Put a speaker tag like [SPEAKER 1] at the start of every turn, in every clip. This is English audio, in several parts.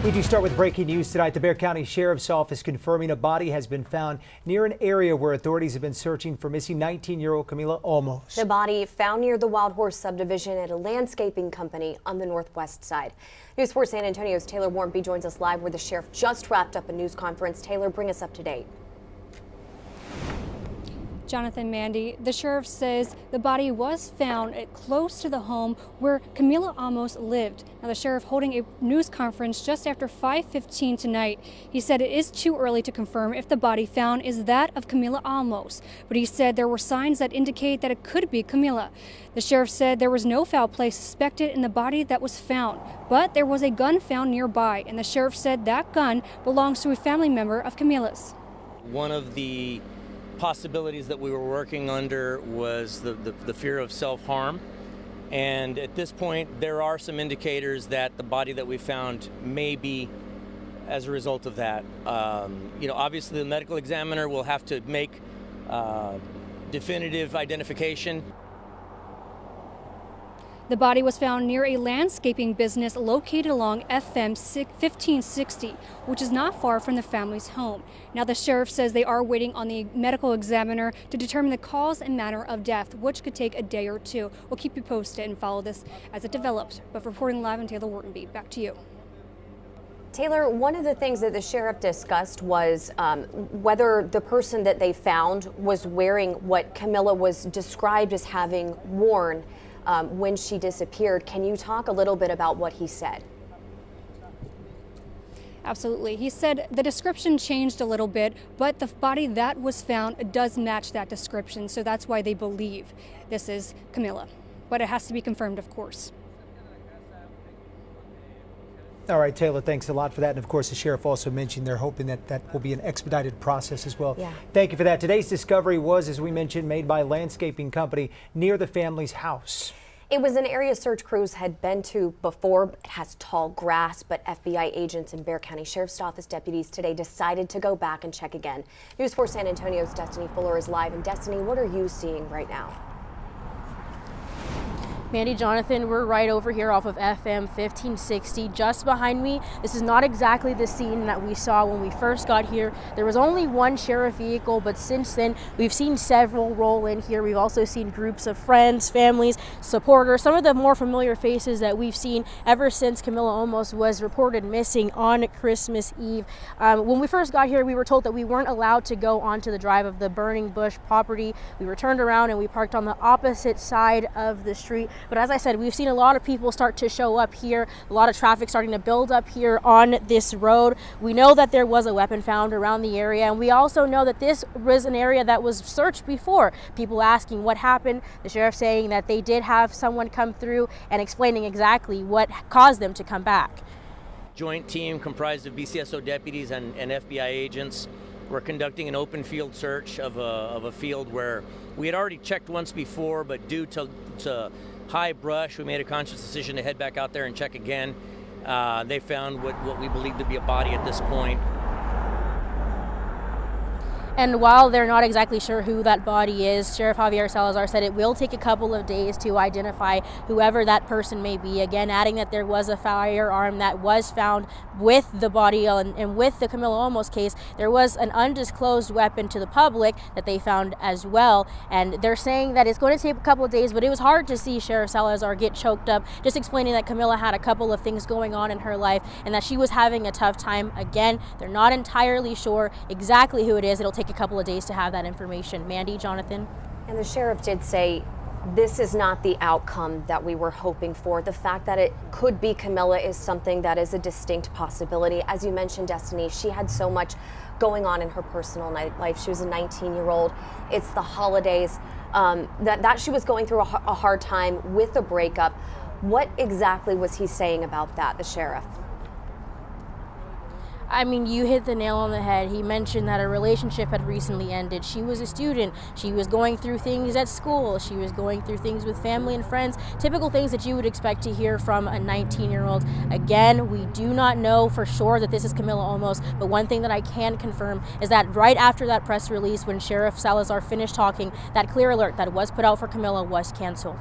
[SPEAKER 1] We do start with breaking news tonight. The Bexar County Sheriff's Office confirming a body has been found near an area where authorities have been searching for missing 19-year-old Camila Olmos.
[SPEAKER 2] The body found near the Wild Horse subdivision at a landscaping company on the northwest side. News 4 San Antonio's Taylor Warmby joins us live where the sheriff just wrapped up a news conference. Taylor, bring us up to date.
[SPEAKER 3] Jonathan, Mandy, the sheriff says the body was found close to the home where Camila Olmos lived. Now, the sheriff holding a news conference just after 5:15 tonight. He said it is too early to confirm if the body found is that of Camila Olmos, but he said there were signs that indicate that it could be Camila. The sheriff said there was no foul play suspected in the body that was found, but there was a gun found nearby, and the sheriff said that gun belongs to a family member of Camila's.
[SPEAKER 4] One of the possibilities that we were working under was the fear of self-harm, and at this point there are some indicators that the body that we found may be as a result of that. Obviously the medical examiner will have to make definitive identification.
[SPEAKER 3] The body was found near a landscaping business located along FM 1560, which is not far from the family's home. Now, the sheriff says they are waiting on the medical examiner to determine the cause and manner of death, which could take a day or two. We'll keep you posted and follow this as it develops. But reporting live in Taylor Warmby, back to you.
[SPEAKER 2] Taylor, one of the things that the sheriff discussed was whether the person that they found was wearing what Camila was described as having worn when she disappeared. Can you talk a little bit about what he said?
[SPEAKER 3] Absolutely. He said the description changed a little bit, but the body that was found does match that description, so that's why they believe this is Camila. But it has to be confirmed, of course.
[SPEAKER 1] All right, Taylor, thanks a lot for that. And of course, the sheriff also mentioned they're hoping that will be an expedited process as well.
[SPEAKER 2] Yeah.
[SPEAKER 1] Thank you for that. Today's discovery was, as we mentioned, made by a landscaping company near the family's house.
[SPEAKER 2] It was an area search crews had been to before. It has tall grass, but FBI agents and Bexar County Sheriff's Office deputies today decided to go back and check again. News 4 San Antonio's Destiny Fuller is live. And Destiny, what are you seeing right now?
[SPEAKER 5] Mandy, Jonathan, we're right over here off of FM 1560, just behind me. This is not exactly the scene that we saw when we first got here. There was only one sheriff vehicle, but since then we've seen several roll in here. We've also seen groups of friends, families, supporters, some of the more familiar faces that we've seen ever since Camila Olmos was reported missing on Christmas Eve. When we first got here, we were told that we weren't allowed to go onto the drive of the burning bush property. We were turned around and we parked on the opposite side of the street. But as I said, we've seen a lot of people start to show up here, a lot of traffic starting to build up here on this road. We know that there was a weapon found around the area, and we also know that this was an area that was searched before. People asking what happened, the sheriff saying that they did have someone come through and explaining exactly what caused them to come back.
[SPEAKER 4] Joint team comprised of BCSO deputies and FBI agents were conducting an open field search of a field where we had already checked once before, but due to high brush, we made a conscious decision to head back out there and check again. They found what we believe to be a body at this point.
[SPEAKER 5] And while they're not exactly sure who that body is, Sheriff Javier Salazar said it will take a couple of days to identify whoever that person may be. Again, adding that there was a firearm that was found with the body, and with the Camila Olmos case, there was an undisclosed weapon to the public that they found as well. And they're saying that it's going to take a couple of days, but it was hard to see Sheriff Salazar get choked up, just explaining that Camila had a couple of things going on in her life and that she was having a tough time. Again, they're not entirely sure exactly who it is. It'll take a couple of days to have that information. Mandy, Jonathan.
[SPEAKER 2] And the sheriff did say this is not the outcome that we were hoping for. The fact that it could be Camila is something that is a distinct possibility. As you mentioned, Destiny, she had so much going on in her personal life. She was a 19-year-old. It's the holidays. That she was going through a hard time with a breakup. What exactly was he saying about that, the sheriff?
[SPEAKER 5] I mean, you hit the nail on the head. He mentioned that a relationship had recently ended. She was a student. She was going through things at school. She was going through things with family and friends. Typical things that you would expect to hear from a 19-year-old. Again, we do not know for sure that this is Camila Olmos, but one thing that I can confirm is that right after that press release, when Sheriff Salazar finished talking, that clear alert that was put out for Camila was canceled.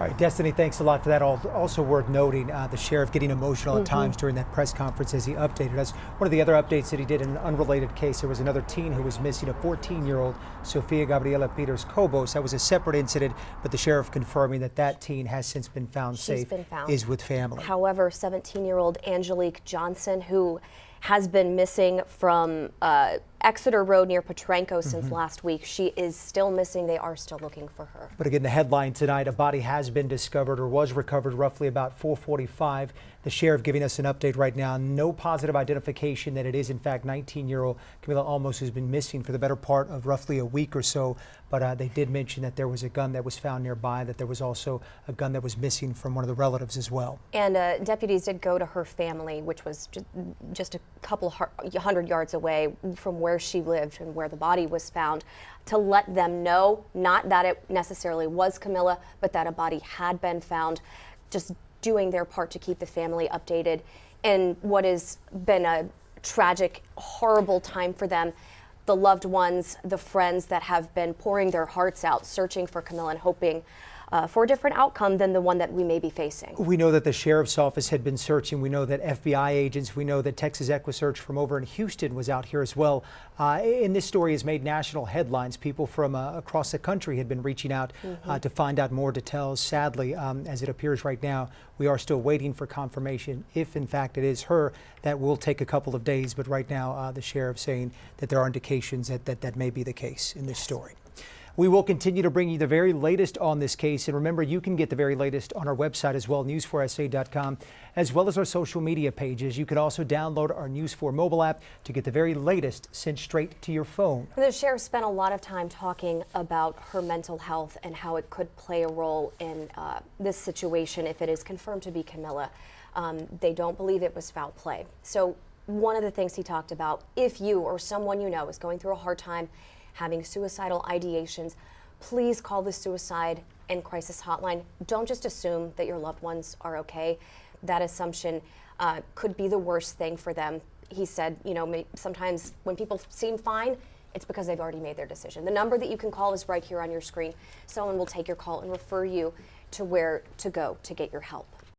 [SPEAKER 1] All right, Destiny, thanks a lot for that. Also worth noting, the sheriff getting emotional at times during that press conference as he updated us. One of the other updates that he did in an unrelated case, there was another teen who was missing, a 14-year-old Sofia Gabriela Peters Cobos. That was a separate incident, but the sheriff confirming that that teen has since been found safe, is with family.
[SPEAKER 2] However, 17-year-old Angelique Johnson, who has been missing from Exeter Road near Petrenko since last week. She is still missing. They are still looking for her.
[SPEAKER 1] But again, the headline tonight, a body has been discovered or was recovered roughly about 4:45. The sheriff giving us an update right now. No positive identification that it is in fact 19-year-old Camila Olmos, who's been missing for the better part of roughly a week or so. But they did mention that there was a gun that was found nearby, that there was also a gun that was missing from one of the relatives as well.
[SPEAKER 2] And deputies did go to her family, which was just a couple hundred yards away from where she lived and where the body was found, to let them know, not that it necessarily was Camila, but that a body had been found, just doing their part to keep the family updated in what has been a tragic, horrible time for them. The loved ones, the friends that have been pouring their hearts out, searching for Camila and hoping for a different outcome than the one that we may be facing.
[SPEAKER 1] We know that the sheriff's office had been searching. We know that FBI agents, we know that Texas EquiSearch from over in Houston was out here as well. And this story has made national headlines. People from across the country had been reaching out to find out more details. Sadly, as it appears right now, we are still waiting for confirmation if in fact it is her. That will take a couple of days, but right now the sheriff saying that there are indications that may be the case in this story. We will continue to bring you the very latest on this case. And remember, you can get the very latest on our website as well, news4sa.com, as well as our social media pages. You can also download our News 4 mobile app to get the very latest sent straight to your phone.
[SPEAKER 2] The sheriff spent a lot of time talking about her mental health and how it could play a role in this situation if it is confirmed to be Camila. They don't believe it was foul play. So one of the things he talked about, if you or someone you know is going through a hard time, having suicidal ideations, please call the Suicide and Crisis Hotline. Don't just assume that your loved ones are okay. That assumption could be the worst thing for them. He said, you know, sometimes when people seem fine, it's because they've already made their decision. The number that you can call is right here on your screen. Someone will take your call and refer you to where to go to get your help.